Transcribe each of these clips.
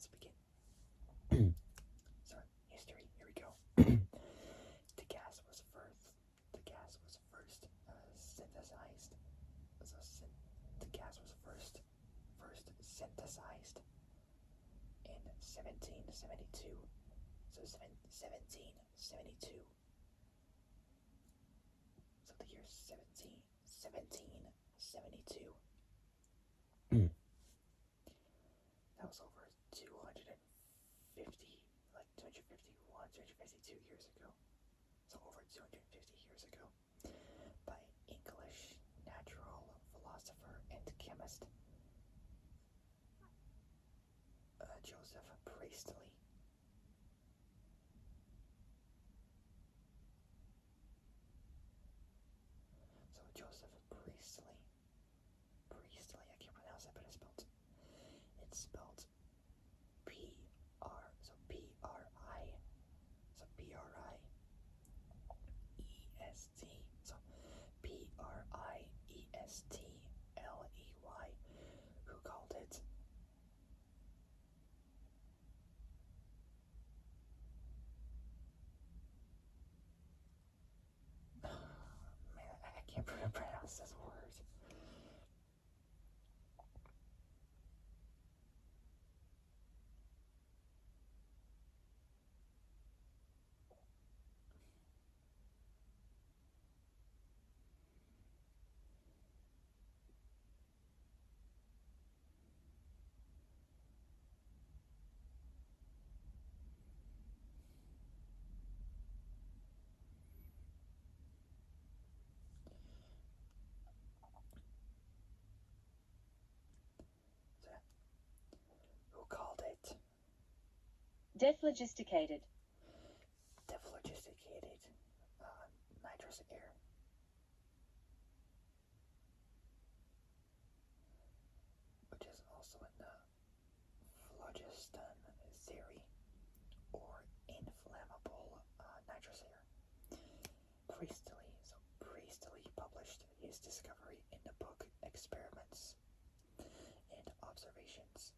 let's begin. So, history, here we go. The gas was first synthesized. The gas was first synthesized in 1772. So 1772. So the year 1772. That was over 250, like 251, 252 years ago. So over 250 years ago, by English natural philosopher and chemist Joseph Priestley. So Joseph Priestley, I can't pronounce it, but it's spelled P-R, so P-R-I-E-S-T, so P-R-I-E-S-T-L-E-Y, who called it man, I can't pronounce this word. Who called it Dephlogisticated nitrous air. Which is also in the phlogiston theory, or inflammable nitrous air. Priestley published his discovery in the book Experiments and Observations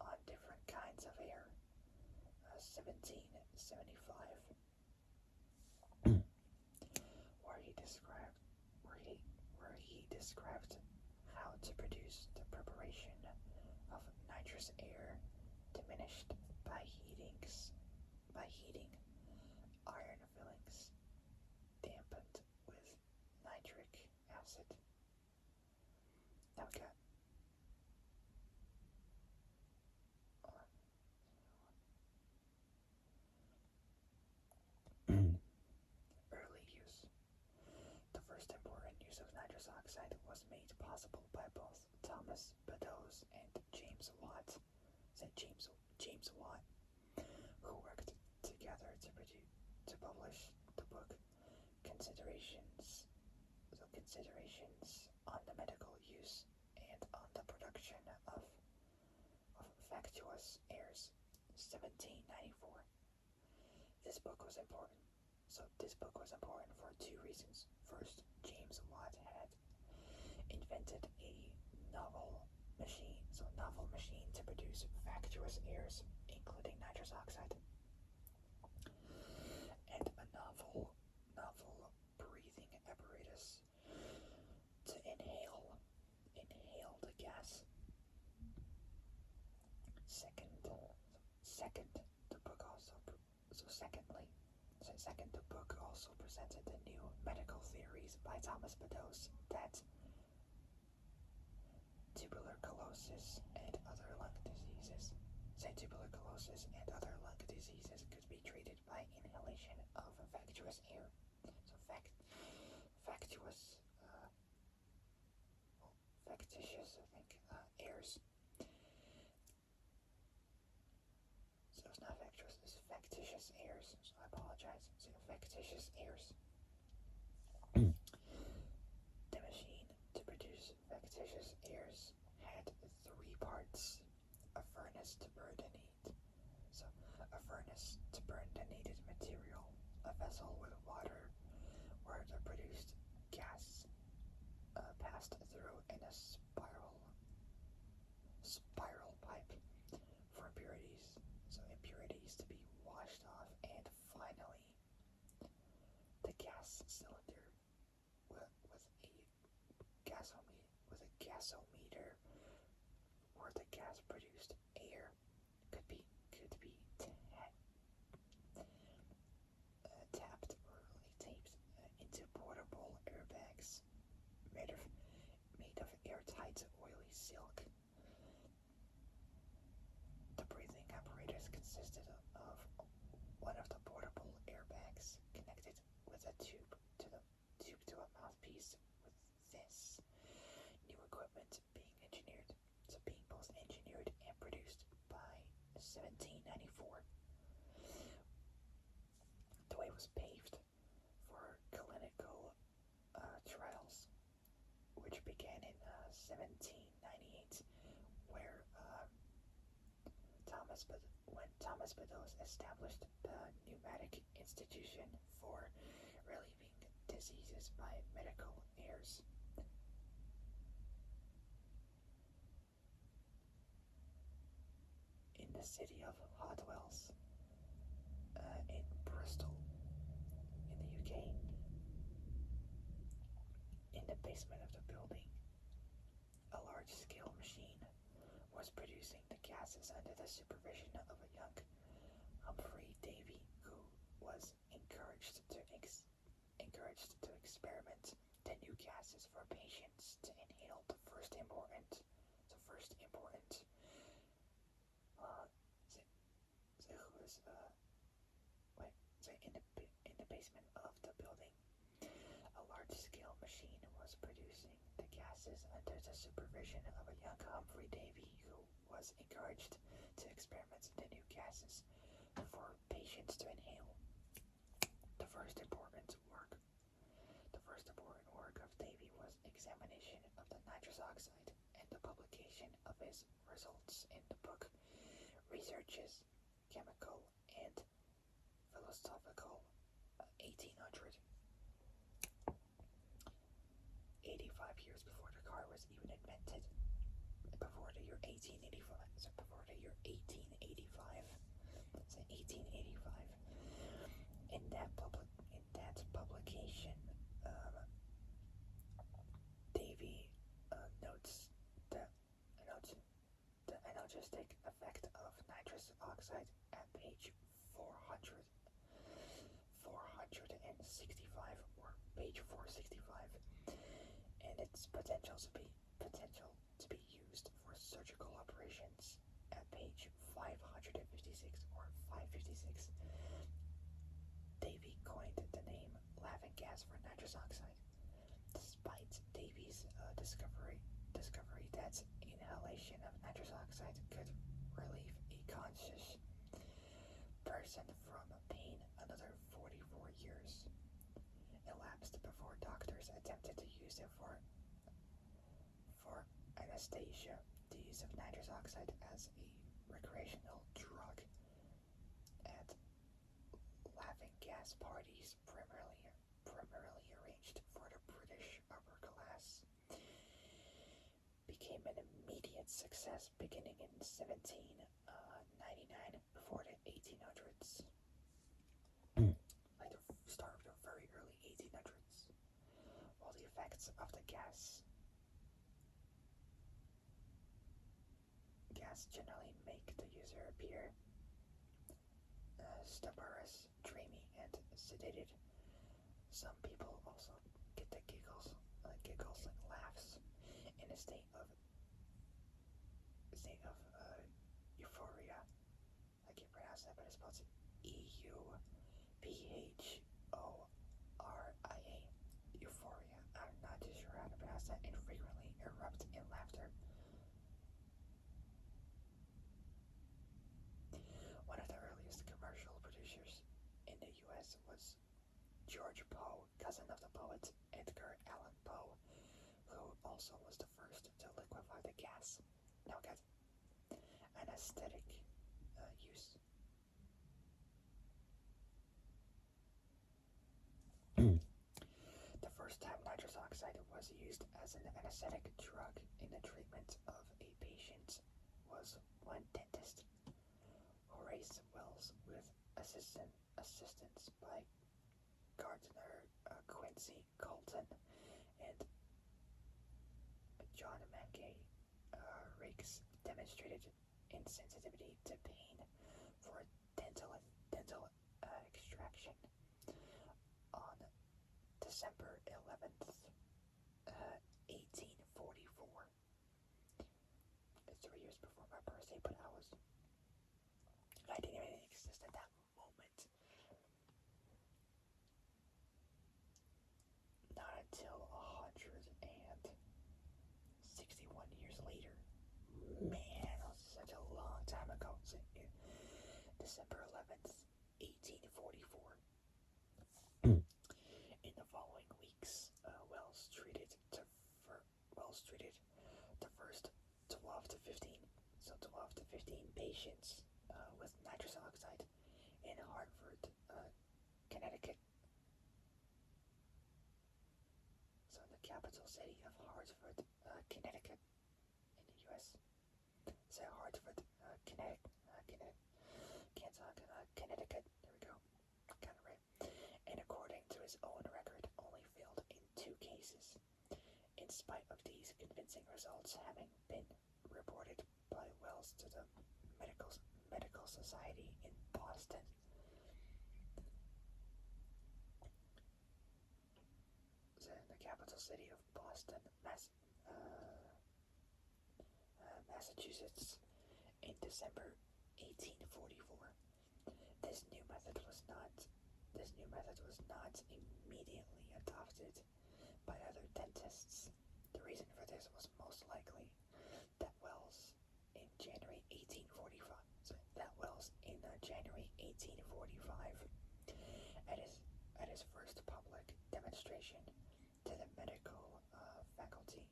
on different kinds of air, 1775, where he described how to produce the preparation of nitrous air diminished by heating iron fillings dampened with nitric acid. Now we got early use. The first important use of nitrous oxide was made possible by both Thomas Beddoes and James Watt, who worked together to publish the book Considerations on the Medical Use and on the Production of Factious Airs, 1794. This book was important for two reasons. First, James Watt had invented a novel machine to produce factious airs, including nitrous oxide, and a novel breathing apparatus to inhale the gas. Second, the book also presented the new medical theories by Thomas Beddoes that tuberculosis and other lung diseases could be treated by inhalation of factious air. So factitious, airs. So it's not factious, it's factitious airs. So I apologize. So factitious airs. The machine to produce factitious airs had three parts: a furnace to burn the heat, so a furnace to burn the needed material, a vessel with water where the produced gas passed through in a spiral pipe, gasometer, where the gas produced air could be tapped or taped into portable airbags made of airtight oily silk. The breathing apparatus consisted of one of the portable airbags connected with a tube to a mouthpiece, with this new equipment being both engineered and produced by 1794. The way was paved for clinical trials, which began in 1798, when Thomas Beddoes established the Pneumatic Institution for relieving diseases by medical airs. In the city of Hotwells, in Bristol, in the UK, in the basement of the building, a large-scale machine was producing the gases under the supervision of a young Humphrey Davy, who was encouraged to experiment the new gases for patients to inhale. The first important in the basement of the building, a large-scale machine was producing the gases under the supervision of a young Humphrey Davy, who was encouraged to experiment the new gases for patients to inhale. The first important work of Davy was examination of the nitrous oxide and the publication of his results in the book Researches, Chemical and Philosophical, 1800. 85 years before the car was even invented, before the year 1885. So before the year 1885. So 1885. In that publication, Davy notes the analgesic effect of nitrous oxide at page 465 or page 465, and its potential to be used for surgical operations at page 556 or 556. Davy coined the name laughing gas for nitrous oxide, despite Davy's discovery that inhalation of nitrous oxide could relieve a conscious person from pain. Another 44 years elapsed before doctors attempted to use it for anesthesia. The use of nitrous oxide as a recreational drug at laughing gas parties, primarily arranged for the British upper class, became an immediate success beginning in 1799 before the 1800s. Like the start of the very early 1800s. While the effects of the gas generally make the user appear stuporous, dreamy, and sedated. Some people also get the giggles like laughs, in a state of euphoria. I can't pronounce that, but it's spelled EUPHORIA. Euphoria. I'm not too sure how to pronounce that. And frequently erupt in laughter. One of the earliest commercial producers in the U.S. was George Poe, cousin of the poet Edgar Allan Poe, who also was the first to liquefy the gas. Now get anesthetic use. The first time nitrous oxide was used as an anesthetic drug in the treatment of a patient was one dentist, Horace Wells, with assistance by Gardner Quincy Colton and John Mackay. demonstrated insensitivity to pain for dental extraction on December 11th, 1844. 3 years before my birthday, but I didn't even exist at that moment. Not until 161 years later. Man, that was such a long time ago. So, December 11th, 1844. In the following weeks, Wells treated the first 12 to 15 patients with nitrous oxide in Hartford, Connecticut. So in the capital city of Hartford, Connecticut, in the U.S. So Hartford, Connecticut. Connecticut. There we go. Got it right. And according to his own record, only failed in 2 cases. In spite of these convincing results having been reported by Wells to the Medical Society in Boston. So in the capital city of Boston, Massachusetts, in December 1844. This new method was not immediately adopted by other dentists. The reason for this was most likely that Wells in January 1845, at his first public demonstration to the medical faculty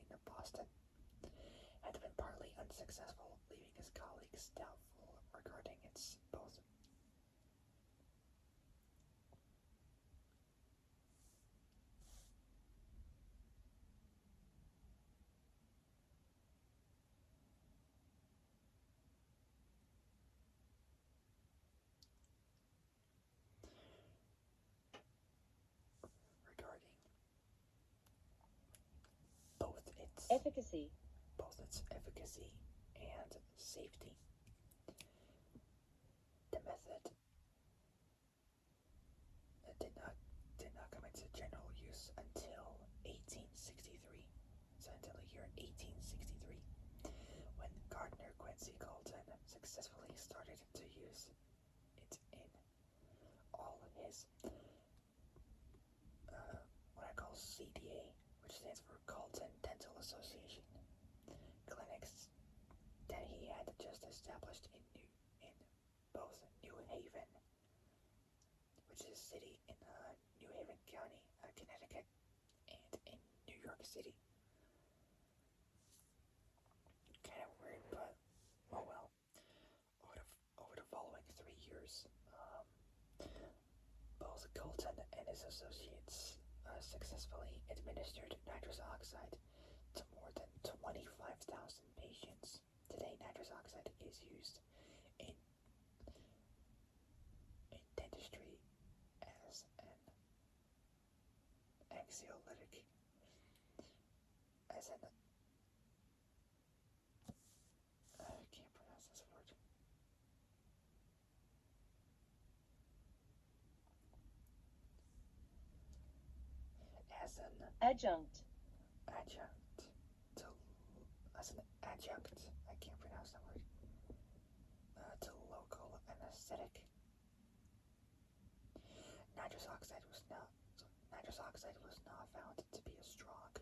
in Boston, had been partly unsuccessful, leaving his colleagues doubtful regarding its both both its efficacy and safety. The method did not come into general use until 1863. So until the year 1863, when Gardner Quincy Colton successfully started to use it in all his what I call CDA, which stands for Colton Dental Association, clinics that he had just established in both New Haven, which is a city in New Haven County, Connecticut, and in New York City. Kind of weird, but oh well. Over the following 3 years, both Colton and his associates successfully administered nitrous oxide to more than 25,000 patients. Today, nitrous oxide is used in dentistry as an anxiolytic, I can't pronounce this word. As an adjunct. I can't pronounce that word. To local anesthetic. Nitrous oxide was not found to be a strong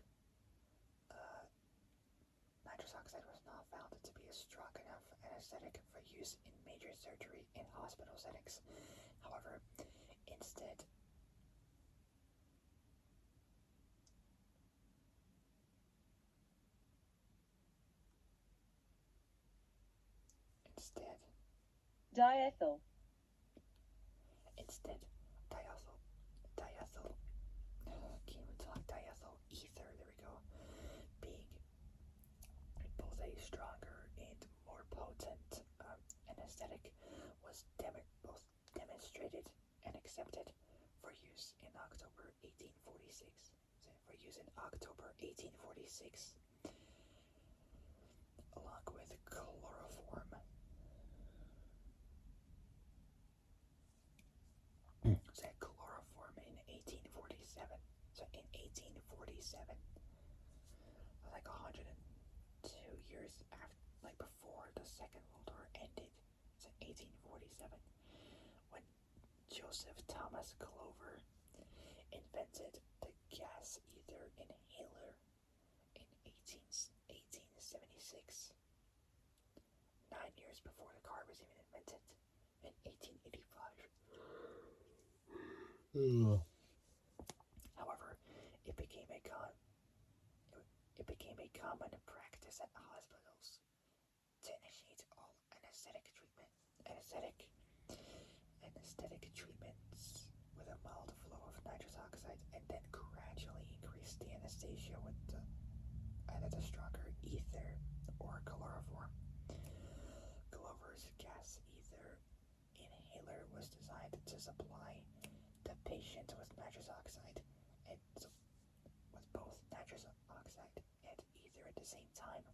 enough anesthetic for use in major surgery in hospital settings. However, instead diethyl ether, there we go, being both a stronger and more potent anesthetic, was both demonstrated and accepted for use in October 1846. So for use in October 1846, along along with chloroform. So chloroform in 1847. So in 1847, like 102 years after, like before the Second World War ended, so 1847, when Joseph Thomas Clover invented the gas ether inhaler in 1876, 9 years before the car was even invented, in 1885. However, it became a common practice at hospitals to initiate all anesthetic treatments with a mild flow of nitrous oxide, and then gradually increase the anesthesia with either the stronger ether or chloroform. Clover's gas ether inhaler was designed to supply the patient with nitrous oxide and with both nitrous oxide and ether at the same time,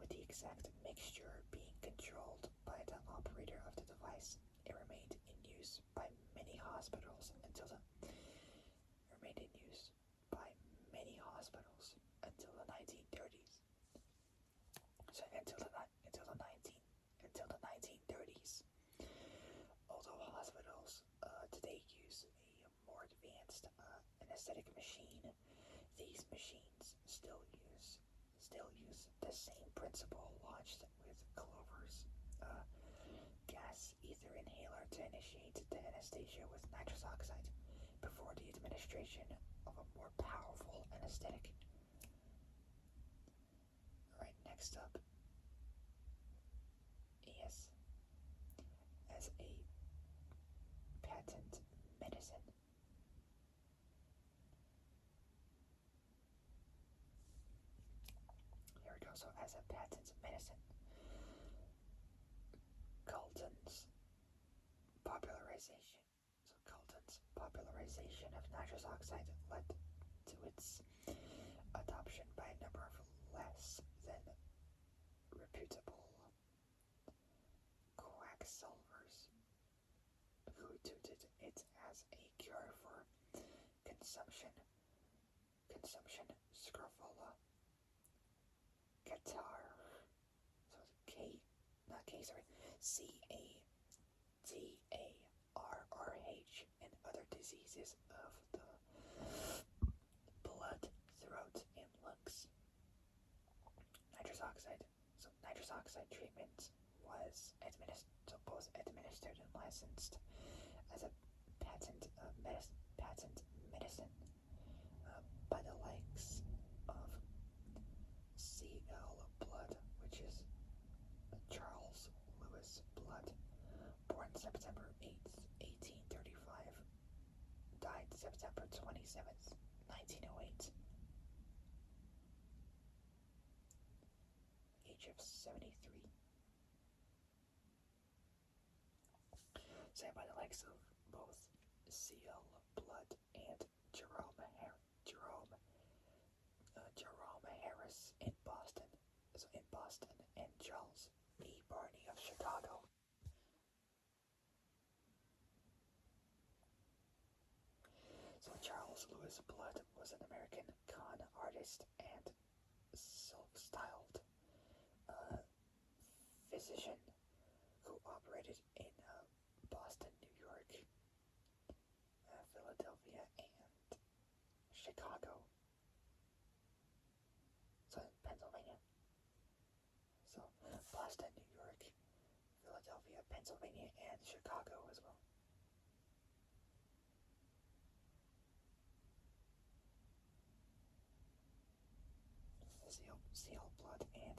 with the exact mixture being controlled by the operator of the device. It remained in use by many hospitals until the 1930s. So until the 1930s. Although hospitals today use a more advanced anesthetic machine, these machines still use the same principle launched with Clover's gas ether inhaler to initiate the anesthesia with nitrous oxide before the administration of a more powerful anesthetic. Alright, next up is as a patent medicine. Here we go. So as a patent medicine, Galton's popularization of nitrous oxide led to its adoption by a number of less than reputable quacksalvers who touted it as a cure for consumption scrofula, catarrh, so CATARRH, and other diseases of the blood, throat, and lungs. Nitrous oxide treatment was both administered and licensed as a patent medicine by the likes of C.L. Blood, which is Charles Lewis Blood, born September 8th, 1835, died September 27th, 1908, age of 73. Say by the likes of both C.L. Blood and Jerome Harris in Boston, and Charles E. Barney of Chicago. So Charles Lewis Blood was an American con artist and self-styled physician who operated in Boston, New York, Philadelphia, and Chicago. So in Pennsylvania. So Boston, New York, Philadelphia, Pennsylvania, and Chicago as well. C.L. Blood and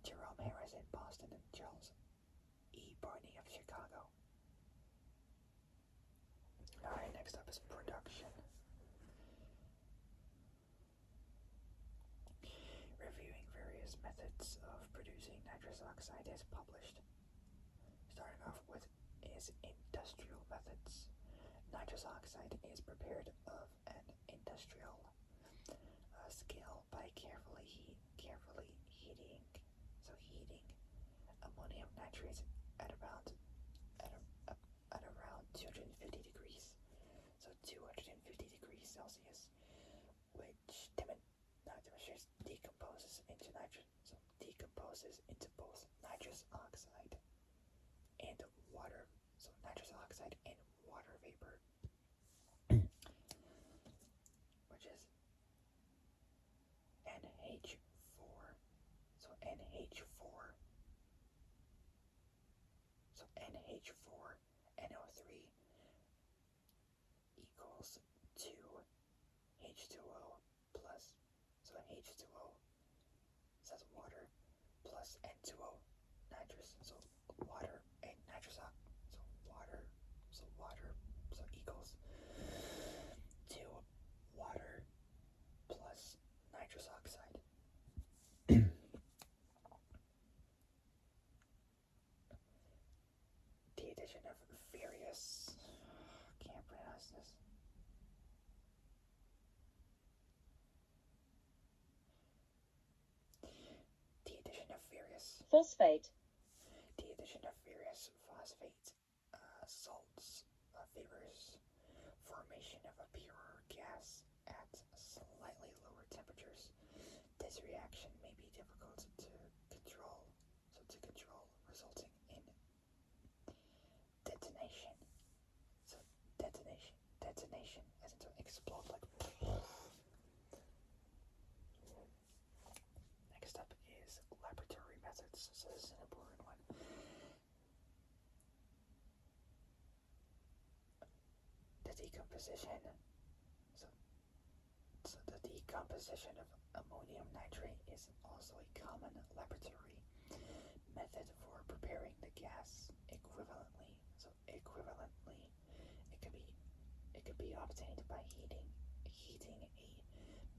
Jerome Harris in Boston, and Charles E. Barney of Chicago. Alright, next up is production. Reviewing various methods of producing nitrous oxide is published. Starting off with is industrial methods. Nitrous oxide is prepared of an industrial scale by carefully heating. So ammonium nitrate at around 250 degrees, so 250 degrees Celsius, which decomposes into nitrogen, so decomposes into both nitrous oxide and water, so nitrous oxide and water vapor, which is NH4, so NH4, so NH4 NO3 equals 2 H2O plus, so H2O says water plus N2O nitrous, so water and nitrous oxide, so equals 2 water plus nitrous oxide. The addition of various, can't pronounce this. The addition of various phosphate, The addition of various phosphate salts favors formation of a purer gas at slightly lower temperatures. This reaction may be difficult to control, resulting in detonation. So detonation, as in to explode like. Next up is laboratory methods. So this is an important one. The decomposition. So the decomposition of ammonium nitrate is also a common laboratory method for preparing the gas equivalently. So equivalently, it could be obtained by heating a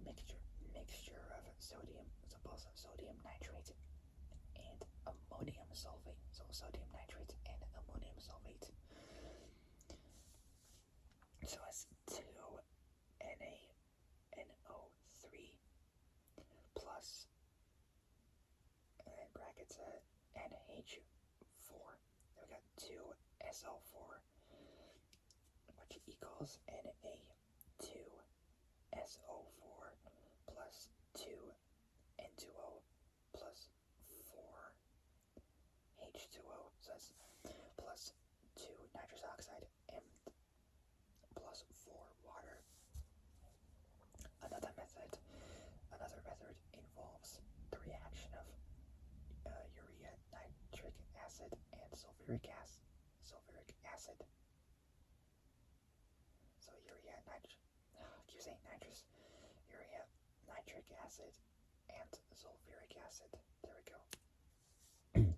mixture of sodium, so both sodium nitrate and ammonium sulfate. So sodium nitrate and ammonium sulfate. So it's 2NaNO3 plus, in brackets, NH4. Then we got 2SO4, which equals Na2SO4 plus 2N2O plus 4H2O. So that's plus 2 nitrous oxide and plus 4 water. Another method involves the reaction of urea nitric acid and sulfuric acid. So urea nitric acid and sulfuric acid. There we go. And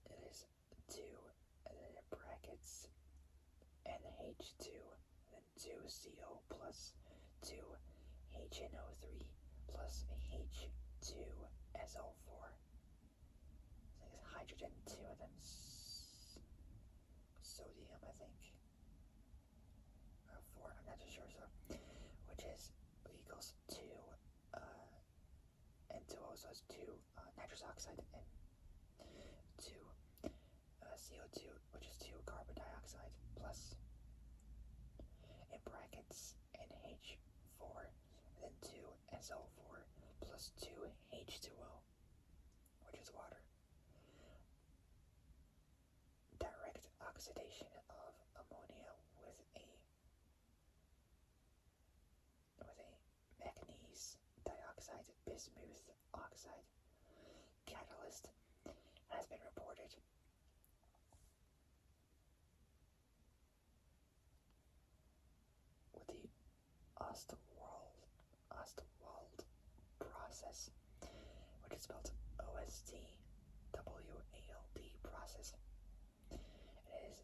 it is 2, and then in brackets, NH2, then 2CO plus 2HNO3 plus H2SO4. So it's hydrogen 2 and then sodium, I think. 4, I'm not too sure, so which is equals 2 N2O, so it's 2 nitrous oxide and 2 CO2, which is 2 carbon dioxide, plus, in brackets, NH4, and then 2 SO4, plus 2 H2O, which is water. Direct oxidation of ammonia with a manganese dioxide bismuth oxide catalyst has been reported. With the Ostwald process, which is spelled OSTWALD process. It is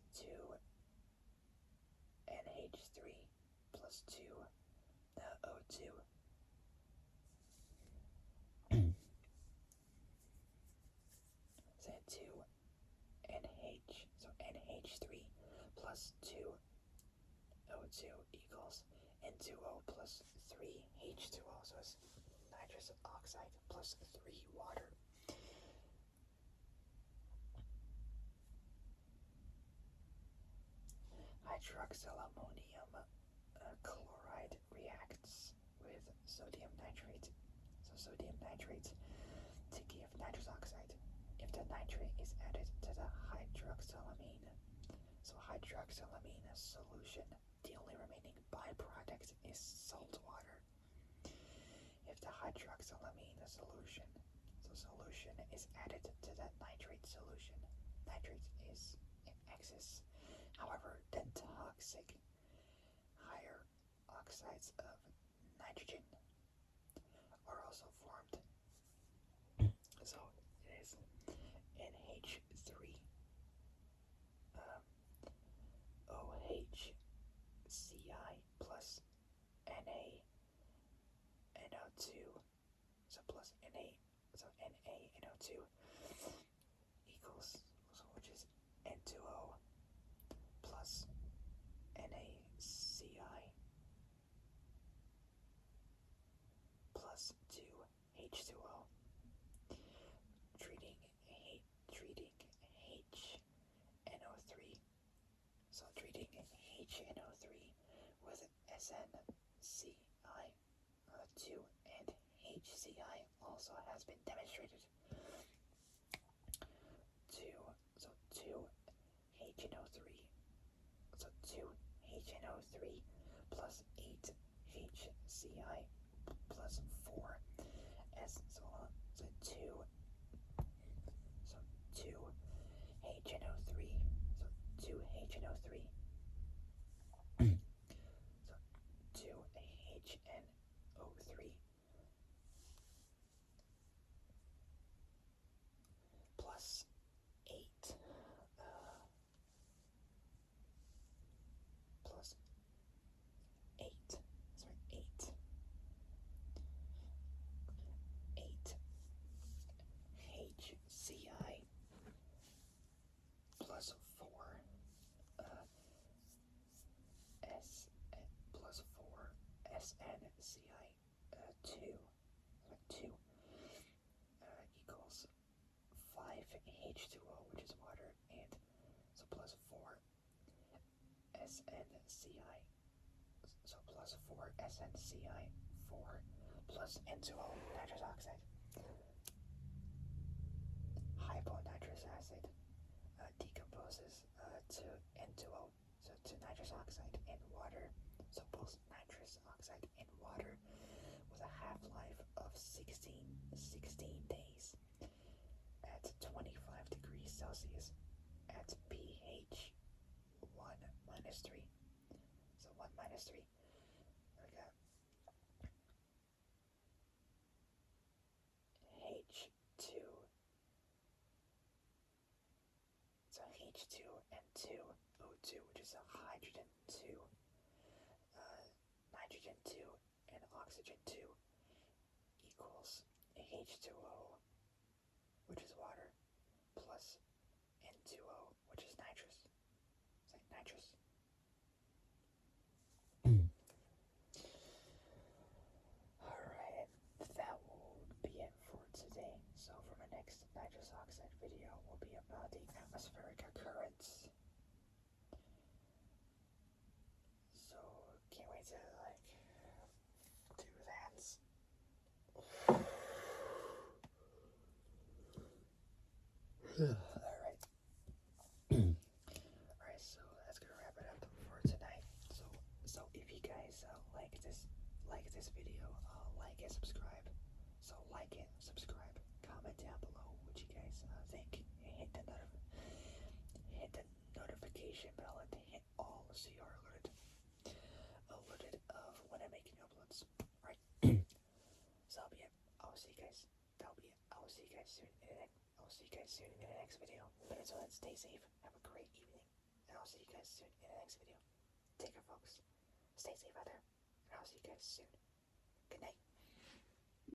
2NH3 plus 2 O2. So 2NH, so NH3 plus 2 O2 equals N2O plus 3 H2O, so it's nitrous oxide plus 3 water. hydroxylammonium chloride reacts with sodium nitrate. So sodium nitrate to give nitrous oxide. If the nitrate is added to the hydroxylamine, so hydroxylamine solution, the only remaining byproduct is salt water. If the hydroxylamine solution is added to that nitrate solution, nitrate is in excess, however, then toxic. Higher oxides of nitrogen are also formed. So it is NH3 OHCI plus NaNO2, so plus Na, so NaNO2 equals, so which is N2O plus NaCI plus 2H2O. Treating HNO3, so treating HNO3 with SnCI2 and HCI also has been demonstrated. 2HNO3 plus 8HCI plus 4S, so 2HNO3, so 2HNO3, so 2HNO3 plus 8 plus 8, sorry, 8 HCI plus 4 plus 4 SNCI 2 equals 5H2O, which is water, and so plus 4 SNCI, so plus 4 SNCI 4 plus N2O, nitrous oxide. Hyponitrous acid decomposes to N2O, so to nitrous oxide and water, so both nitrous oxide and water, with a half-life of 16 days at 25 degrees Celsius at pH 1 minus 3. So 1 minus 3. We got H2. So H2N2O2, which is a hydrogen 2, nitrogen 2, and oxygen 2 equals H2O, which is water, plus N2O, which is nitrous. It's like nitrous. Alright, that will be it for today. So for my next nitrous oxide video will be about the atmospheric occurrence. So can't wait to do that. Alright. Alright, so that's gonna wrap it up for tonight. So if you guys like this video, like and subscribe. So like it, subscribe, comment down below what you guys think, and hit the notification bell and hit all so you are alerted of when I'm making uploads. Alright. So that'll be it. I'll see you guys. I will see you guys soon in the next video. But until then, stay safe. Have a great evening. And I'll see you guys soon in the next video. Take care, folks. Stay safe out there. And I'll see you guys soon. Good night.